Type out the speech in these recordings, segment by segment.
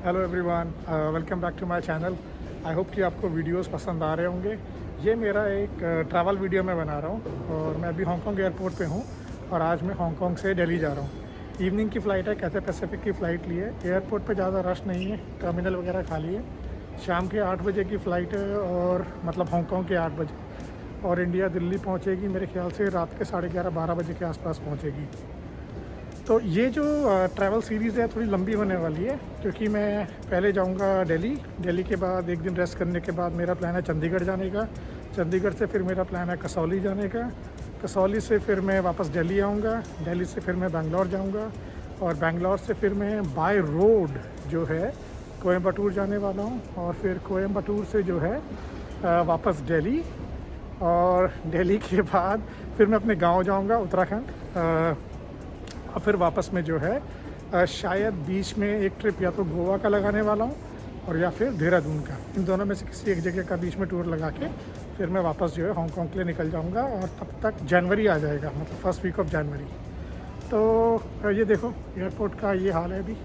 Hello everyone, welcome back to my channel. I hope कि आपको videos पसंद आ रहे होंगे। ये मेरा एक ट्रैवल वीडियो मैं बना रहा हूँ और मैं अभी हांगकांग एयरपोर्ट पे हूँ और आज मैं हांगकांग से दिल्ली जा रहा हूँ। इवनिंग की फ़्लाइट है, कैथे पैसिफिक की फ़्लाइट ली है। एयरपोर्ट पे ज़्यादा रश नहीं है, टर्मिनल वगैरह खाली है। शाम के 8 बजे की फ़्लाइट है और मतलब हांगकांग के 8 बजे, और इंडिया दिल्ली पहुँचेगी मेरे ख्याल से रात के 11:30-12 बजे के आसपास पहुँचेगी। तो ये जो ट्रैवल सीरीज़ है थोड़ी लंबी होने वाली है, क्योंकि मैं पहले जाऊंगा दिल्ली के बाद एक दिन रेस्ट करने के बाद मेरा प्लान है चंडीगढ़ जाने का। चंडीगढ़ से फिर मेरा प्लान है कसौली जाने का। कसौली से फिर मैं वापस दिल्ली आऊँगा। दिल्ली से फिर मैं बेंगलोर जाऊँगा और बेंगलोर से फिर मैं बाय रोड जो है कोयम्बटूर जाने वाला हूँ, और फिर कोयम्बटूर से जो है वापस दिल्ली, और दिल्ली के बाद फिर मैं अपने गाँव जाऊँगा उत्तराखंड। और फिर वापस में जो है शायद बीच में एक ट्रिप या तो गोवा का लगाने वाला हूँ और या फिर देहरादून का। इन दोनों में से किसी एक जगह का बीच में टूर लगा के फिर मैं वापस जो है हांगकांग के लिए निकल जाऊँगा, और तब तक जनवरी आ जाएगा, मतलब फर्स्ट वीक ऑफ जनवरी। तो ये देखो एयरपोर्ट का ये हाल है अभी।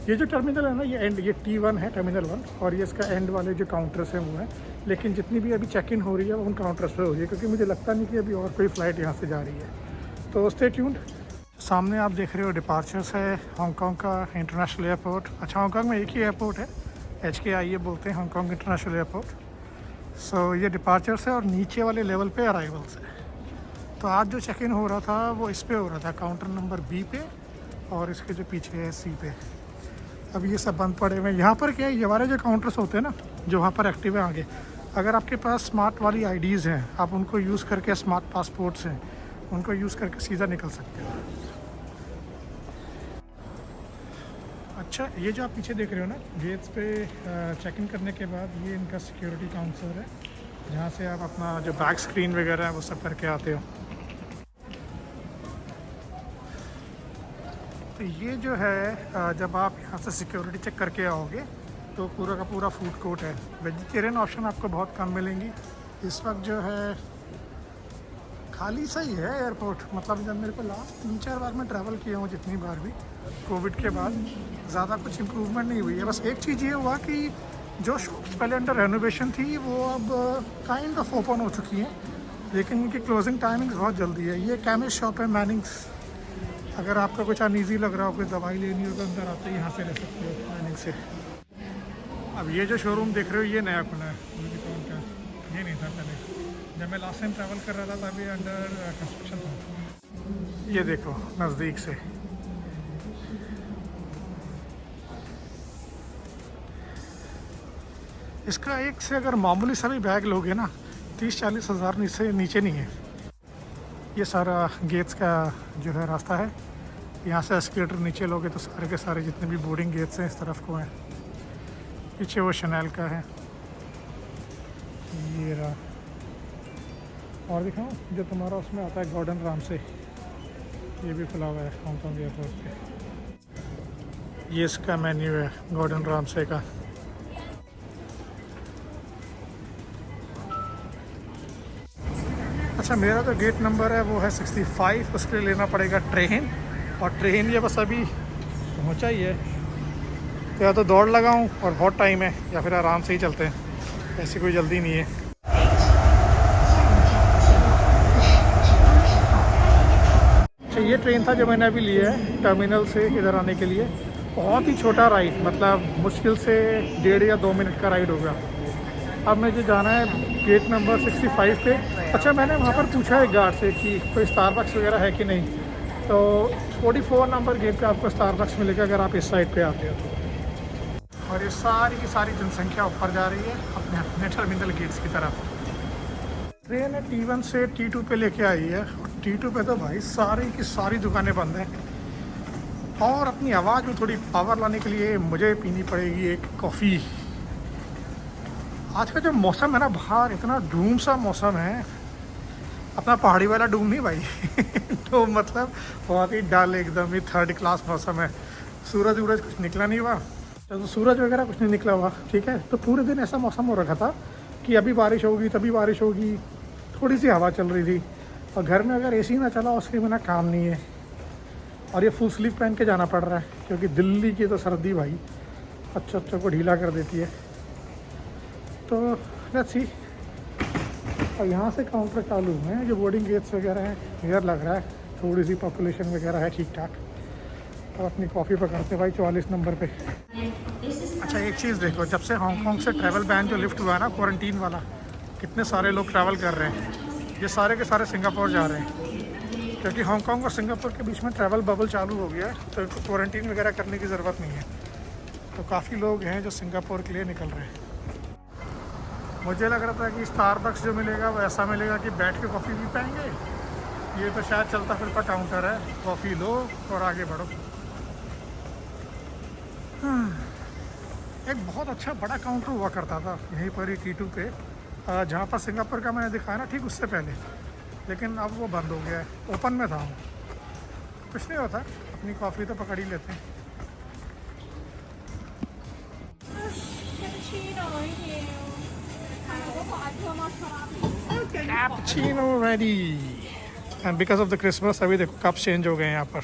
ये जो टर्मिनल है ना, ये T1 है, टर्मिनल 1, और ये इसका एंड वाले जो काउंटर्स हैं वो हैं। लेकिन जितनी भी अभी चेक इन हो रही है वो उन काउंटर्स पर हो रही है, क्योंकि मुझे लगता नहीं कि अभी और कोई फ़्लाइट यहाँ से जा रही है। तो स्टे ट्यून्ड। सामने आप देख रहे हो डिपार्चर्स है हांगकांग का इंटरनेशनल एयरपोर्ट। अच्छा, हांगकांग में एक ही एयरपोर्ट है, HKIA बोलते हैं, हांगकांग इंटरनेशनल एयरपोर्ट। सो ये डिपार्चर्स है और नीचे वाले लेवल पे अराइवल्स है। तो आज जो चेक इन हो रहा था वो इस पे हो रहा था, काउंटर नंबर B पे, और इसके जो पीछे है C पे। अब ये सब बंद पड़े हुए हैं। यहाँ पर क्या है, ये वाले जो काउंटर्स होते हैं ना जो वहाँ पर एक्टिव है आगे, अगर आपके पास स्मार्ट वाली IDs हैं आप उनको यूज़ करके, स्मार्ट पासपोर्ट्स हैं उनको यूज़ करके सीधा निकल सकते हो। अच्छा, ये जो आप पीछे देख रहे हो ना गेट्स पे चेक इन करने के बाद, ये इनका सिक्योरिटी काउंटर है जहाँ से आप अपना जो बैक स्क्रीन वगैरह है वो सब करके आते हो। तो ये जो है जब आप यहाँ से सिक्योरिटी चेक करके आओगे तो पूरा का पूरा फूड कोर्ट है। वेजिटेरियन ऑप्शन आपको बहुत कम मिलेंगी। इस वक्त जो है खाली सा ही है एयरपोर्ट। मतलब जब मेरे को लास्ट 3-4 बार मैं ट्रैवल किया हूँ, जितनी बार भी कोविड के बाद, ज़्यादा कुछ इम्प्रूवमेंट नहीं हुई है। बस एक चीज़ ये हुआ कि जो शॉप्स पहले अंडर रेनोवेशन थी वो अब काइंड ऑफ ओपन हो चुकी हैं, लेकिन इनकी क्लोजिंग टाइमिंग्स बहुत जल्दी है। ये केमिस्ट शॉप है मैनिंग्स। अगर आपका कुछ अनईजी लग रहा हो, कोई दवाई लेनी हो तो अंदर आते ही यहाँ से ले सकते हो मैनिंग से। अब ये जो शोरूम देख रहे हो ये नया खुला है, ये नहीं था पहले। जब मैं लास्ट टाइम ट्रैवल कर रहा था तभी अंडर कंस्ट्रक्शन था। ये देखो नज़दीक से, इसका एक से अगर मामूली सा भी बैग लोगे ना 30-40 हज़ार से नीचे नहीं है। ये सारा गेट्स का जो है रास्ता है, यहाँ से एस्केलेटर नीचे लोगे तो सारे के सारे जितने भी बोर्डिंग गेट्स हैं इस तरफ को हैं। पीछे वो शनैल का है, ये रहा। और दिखाऊं जो तुम्हारा उसमें आता है गॉर्डन रामसे, ये भी खुला हुआ है हांगकांग एयरपोर्ट पे। ये इसका मेन्यू है गॉर्डन रामसे का। अच्छा, मेरा जो गेट नंबर है वो है 65, उसके लिए लेना पड़ेगा ट्रेन, और ट्रेन ये बस अभी पहुंचा ही है। तो या तो दौड़ लगाऊं और बहुत टाइम है, या फिर आराम से ही चलते हैं, ऐसी कोई जल्दी नहीं है। अच्छा, ये ट्रेन था जो मैंने अभी लिया है टर्मिनल से इधर आने के लिए। बहुत ही छोटा राइड, मतलब मुश्किल से 1.5 या 2 मिनट का राइड होगा। अब मुझे जाना है गेट नंबर 65 पे। अच्छा, मैंने वहाँ पर पूछा है गार्ड से कि कोई स्टारबक्स वगैरह है कि नहीं, तो 44 नंबर गेट पे आपको स्टारबक्स मिलेगा अगर आप इस साइड पे आते हो तो। और ये सारी की सारी जनसंख्या ऊपर जा रही है अपने अपने टर्मिनल गेट्स की तरफ। ट्रेन है T1 से T2 पे लेके आई है, और T2 पे तो भाई सारी की सारी दुकानें बंद हैं। और अपनी आवाज़ में थोड़ी पावर लाने के लिए मुझे पीनी पड़ेगी एक कॉफ़ी। आज का जो मौसम है ना बाहर, इतना डूम सा मौसम है, अपना पहाड़ी वाला डूम नहीं भाई तो मतलब बहुत ही डल, एकदम ही 3rd क्लास मौसम है। सूरज वूरज कुछ निकला नहीं हुआ, तो सूरज वगैरह कुछ नहीं निकला हुआ, ठीक है। तो पूरे दिन ऐसा मौसम हो रखा था कि अभी बारिश होगी तभी बारिश होगी, थोड़ी सी हवा चल रही थी, और घर में अगर AC ना चला उसके बिना काम नहीं है। और ये फुल स्लीव पहन के जाना पड़ रहा है, क्योंकि दिल्ली की तो सर्दी भाई अच्छों को ढीला कर देती है। तो लेट्स सी। और यहाँ से काउंटर चालू हैं, जो बोर्डिंग गेट्स वगैरह हैं। क्लियर लग रहा है, थोड़ी सी पॉपुलेशन वगैरह है ठीक ठाक। और अपनी कॉफ़ी पकड़ते भाई 44 नंबर पे। अच्छा एक चीज़ देखो, जब से हांगकांग से ट्रैवल बैन जो लिफ्ट हुआ है ना, क्वारंटीन वाला, कितने सारे लोग ट्रैवल कर रहे हैं। ये सारे के सारे सिंगापुर जा रहे हैं, क्योंकि हांगकांग और सिंगापुर के बीच में ट्रैवल बबल चालू हो गया है, तो इनको क्वारंटीन वगैरह करने की ज़रूरत नहीं है। तो काफ़ी लोग हैं जो सिंगापुर के लिए निकल रहे हैं। मुझे लग रहा था कि स्टारबक्स जो मिलेगा वो ऐसा मिलेगा कि बैठ के कॉफ़ी पी पाएंगे। ये तो शायद चलता फिरता काउंटर है, कॉफ़ी लो और आगे बढ़ो। एक बहुत अच्छा बड़ा काउंटर हुआ करता था यहीं पर ही T2 पे, जहाँ पर सिंगापुर का मैंने दिखाया ना, ठीक उससे पहले, लेकिन अब वो बंद हो गया है। ओपन में था वो। कुछ नहीं होता, अपनी कॉफ़ी तो पकड़ ही लेते हैं। Cappuccino ready. And because of the Christmas अभी देखो कप चेंज हो गए हैं यहाँ पर।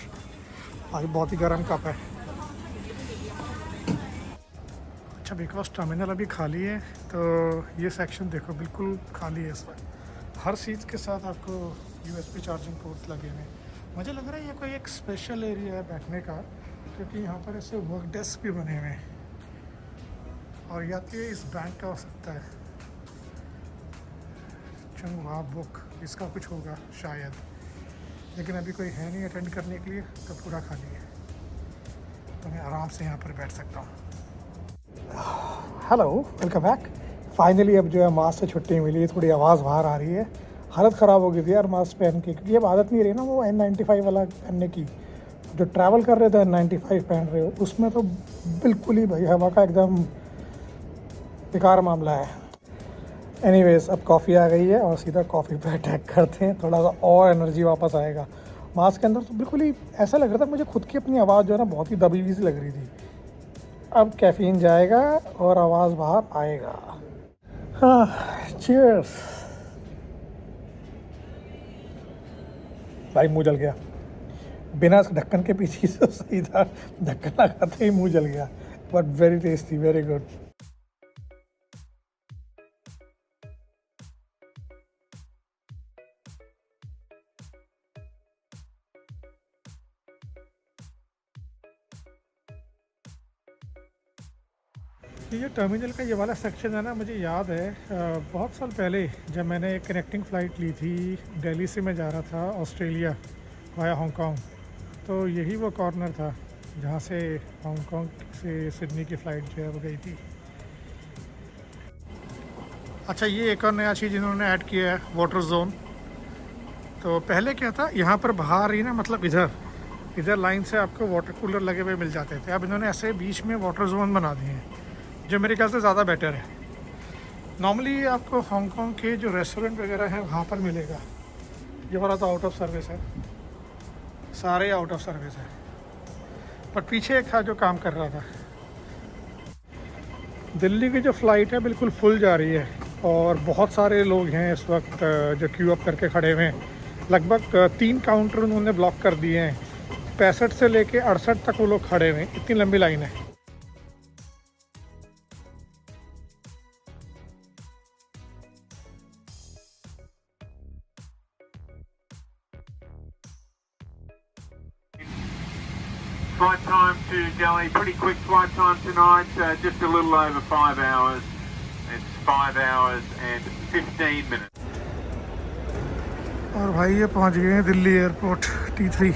अभी बहुत ही गर्म कप है। अच्छा बिकॉज टर्मिनल अभी खाली है, तो ये सेक्शन देखो बिल्कुल खाली है इसमें। हर सीट के साथ आपको USB चार्जिंग पोर्ट्स लगे हुए हैं। मुझे लग रहा है ये कोई एक स्पेशल एरिया है बैठने का, क्योंकि यहाँ पर ऐसे वर्क डेस्क भी बने हुए हैं। और या तो ये इस बैंक का हो सकता है, चंगवा बुक, इसका कुछ होगा शायद, लेकिन अभी कोई है नहीं अटेंड करने के लिए, तो पूरा खाली है। तो मैं आराम से यहाँ पर बैठ सकता हूँ। Hello, welcome back. फाइनली अब जो है मास्क से छुट्टी मिली। थोड़ी आवाज़ बाहर आ रही है। हालत ख़राब हो गई थी यार मास्क पहन के, क्योंकि अब आदत नहीं रही ना वो N95 वाला पहनने की। जो ट्रैवल कर रहे थे N95 पहन रहे हो, उसमें तो बिल्कुल ही भाई हवा का एकदम बेकार मामला है। एनीवेज, अब कॉफ़ी आ गई है और सीधा कॉफ़ी पे अटैक करते हैं, थोड़ा सा और एनर्जी वापस आएगा। मास्क के अंदर तो बिल्कुल ही ऐसा लग रहा था मुझे, खुद की अपनी आवाज़ जो है ना बहुत ही दबी हुई सी लग रही थी। अब कैफ़ीन जाएगा और आवाज़ बाहर आएगा। हाँ, चीयर्स। भाई मुँह जल गया, बिना ढक्कन के पीछे से सीधा ढक्कन लगाते ही मुँह जल गया। But very tasty, very good. ये टर्मिनल का ये वाला सेक्शन है ना, मुझे याद है बहुत साल पहले जब मैंने एक कनेक्टिंग फ़्लाइट ली थी, दिल्ली से मैं जा रहा था ऑस्ट्रेलिया वाया हांगकांग, तो यही वो कॉर्नर था जहाँ से हांगकांग से सिडनी की फ़्लाइट जो है वो गई थी। अच्छा ये एक और नया चीज़ इन्होंने ऐड किया है, वाटर जोन। तो पहले क्या था, यहाँ पर बाहर ही ना, मतलब इधर लाइन से आपको वाटर कूलर लगे हुए मिल जाते थे। अब इन्होंने ऐसे बीच में वाटर जोन बना दिए हैं, जो मेरे ख्याल से ज़्यादा बेटर है। नॉर्मली आपको हांगकांग के जो रेस्टोरेंट वगैरह हैं वहाँ पर मिलेगा। ये वाला तो आउट ऑफ सर्विस है, सारे आउट ऑफ सर्विस है। पर पीछे एक था जो काम कर रहा था। दिल्ली की जो फ़्लाइट है बिल्कुल फुल जा रही है, और बहुत सारे लोग हैं इस वक्त जो क्यू अप करके खड़े हुए हैं। लगभग 3 काउंटर उन्होंने ब्लॉक कर दिए हैं। 65 से लेके 68 तक वो लोग खड़े हुए हैं, इतनी लंबी लाइन है। Flight time to Delhi, pretty quick flight time tonight, just a little over 5 hours. It's 5 hours and 15 minutes. और भाई ये पहुंच गए हैं दिल्ली एयरपोर्ट T3।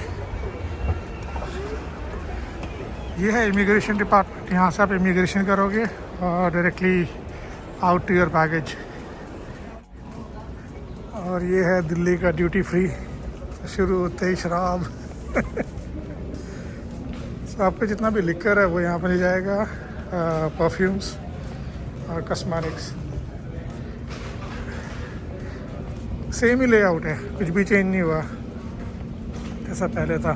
ये है इमिग्रेशन डिपार्टमेंट। यहाँ से आप इमिग्रेशन करोगे और directly out to your baggage. और ये है दिल्ली का ड्यूटी फ्री, शुरू होते ही शराब। तो आपको जितना भी लिकर है वो यहाँ पर मिल जाएगा, परफ्यूम्स और कॉस्मेटिक्स। सेम ही लेआउट है, कुछ भी चेंज नहीं हुआ, जैसा पहले था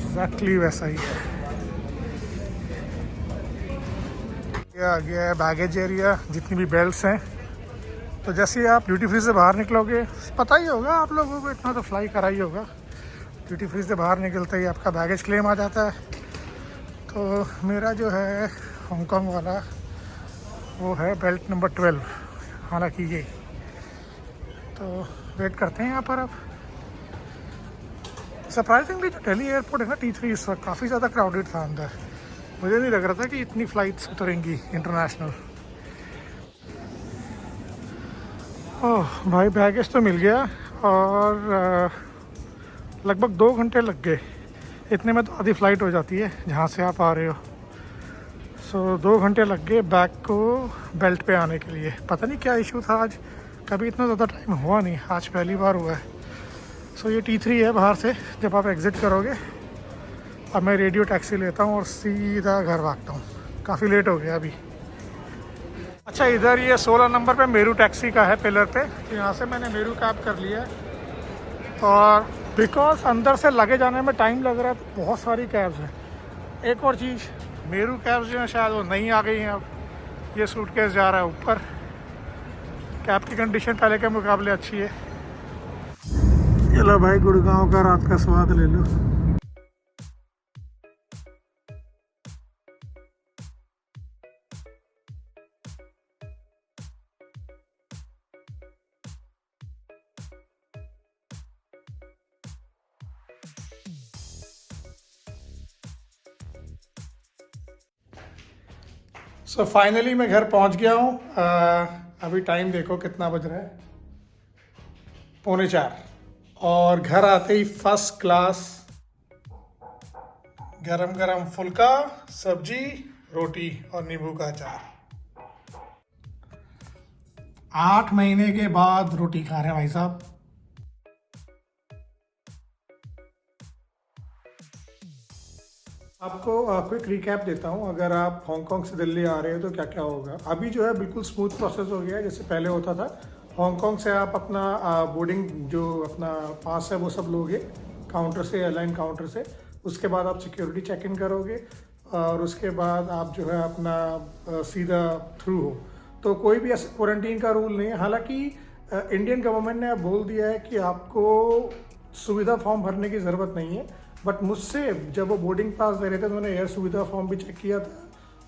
एग्जैक्टली वैसा ही है। ये आ गया है बैगेज एरिया, जितनी भी बेल्ट्स हैं। तो जैसे ही आप ड्यूटी फ्री से बाहर निकलोगे, पता ही होगा आप लोगों को, इतना तो फ्लाई करा ही होगा, ड्यूटी फ्री से बाहर निकलते ही आपका बैगेज क्लेम आ जाता है। तो मेरा जो है हांगकांग वाला वो है बेल्ट नंबर 12, हालांकि ये तो वेट करते हैं यहाँ पर। अब सरप्राइजिंगली जो दिल्ली एयरपोर्ट है ना T3, इस वक्त काफ़ी ज़्यादा क्राउडेड था अंदर। मुझे नहीं लग रहा था कि इतनी फ़्लाइट्स उतरेंगी इंटरनेशनल। ओह भाई, बैगेज तो मिल गया और लगभग 2 घंटे लग गए। इतने में तो आधी फ़्लाइट हो जाती है जहाँ से आप आ रहे हो। सो 2 घंटे लग गए बैग को बेल्ट पे आने के लिए। पता नहीं क्या इशू था आज, कभी इतना ज़्यादा टाइम हुआ नहीं, आज पहली बार हुआ है। सो ये T3 है बाहर से जब आप एग्ज़िट करोगे। अब मैं रेडियो टैक्सी लेता हूँ और सीधा घर भागता हूँ, काफ़ी लेट हो गया अभी। अच्छा, इधर ये 16 नंबर पे मेरू टैक्सी का है पिलर पे, तो यहाँ से मैंने मेरू कैब कर लिया है। और बिकॉज अंदर से लगे जाने में टाइम लग रहा है तो बहुत सारी कैब्स हैं। एक और चीज़, मेरू कैब्स जो हैं शायद वो नहीं आ गई हैं अब। ये सूटकेस जा रहा है ऊपर। कैब की कंडीशन पहले के मुकाबले अच्छी है। चलो भाई, गुड़गांव का रात का स्वाद ले लो। सो फाइनली मैं घर पहुंच गया हूँ। अभी टाइम देखो कितना बज रहा है, 3:45। और घर आते ही फर्स्ट क्लास गरम गरम फुल्का, सब्जी, रोटी और नींबू का अचार। 8 महीने के बाद रोटी खा रहे हैं भाई साहब। आपको क्विक रिकैप देता हूँ। अगर आप हांगकांग से दिल्ली आ रहे हो तो क्या क्या होगा। अभी जो है बिल्कुल स्मूथ प्रोसेस हो गया है, जैसे पहले होता था। हांगकांग से आप अपना बोर्डिंग जो अपना पास है वो सब लोगे काउंटर से, एयरलाइन काउंटर से। उसके बाद आप सिक्योरिटी चेक इन करोगे और उसके बाद आप जो है अपना सीधा थ्रू हो। तो कोई भी ऐसा क्वारंटीन का रूल नहीं है। हालांकि इंडियन गवर्नमेंट ने अब बोल दिया है कि आपको सुविधा फॉर्म भरने की ज़रूरत नहीं है। बट मुझसे जब वो बोर्डिंग पास दे रहे थे तो मैंने एयर सुविधा फॉर्म भी चेक किया था,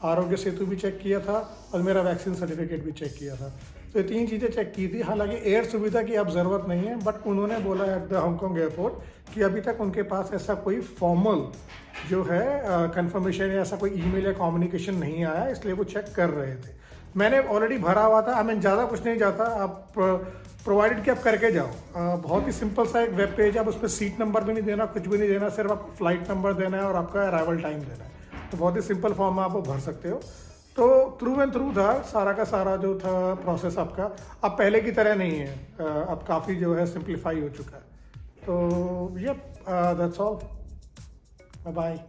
आरोग्य सेतु भी चेक किया था और मेरा वैक्सीन सर्टिफिकेट भी चेक किया था। तो ये 3 चीज़ें चेक की थी। हालांकि एयर सुविधा की अब ज़रूरत नहीं है, बट उन्होंने बोला एट द हांगकांग एयरपोर्ट कि अभी तक उनके पास ऐसा कोई फॉर्मल जो है कंफर्मेशन या ऐसा कोई ईमेल या कम्युनिकेशन नहीं आया, इसलिए वो चेक कर रहे थे। मैंने ऑलरेडी भरा हुआ था। मैं ज़्यादा कुछ नहीं चाहता, आप प्रोवाइडेड कि आप करके जाओ। बहुत ही सिंपल सा एक वेब पेज है। आप उस पर सीट नंबर भी नहीं देना, कुछ भी नहीं देना, सिर्फ आपको फ्लाइट नंबर देना है और आपका अराइवल टाइम देना है। तो बहुत ही सिंपल फॉर्म है, आप वो भर सकते हो। तो थ्रू एंड थ्रू था सारा का सारा जो था प्रोसेस आपका। अब पहले की तरह नहीं है, अब काफ़ी जो है सिंप्लीफाई हो चुका है। तो ये दैट्स ऑल, बाय बाय।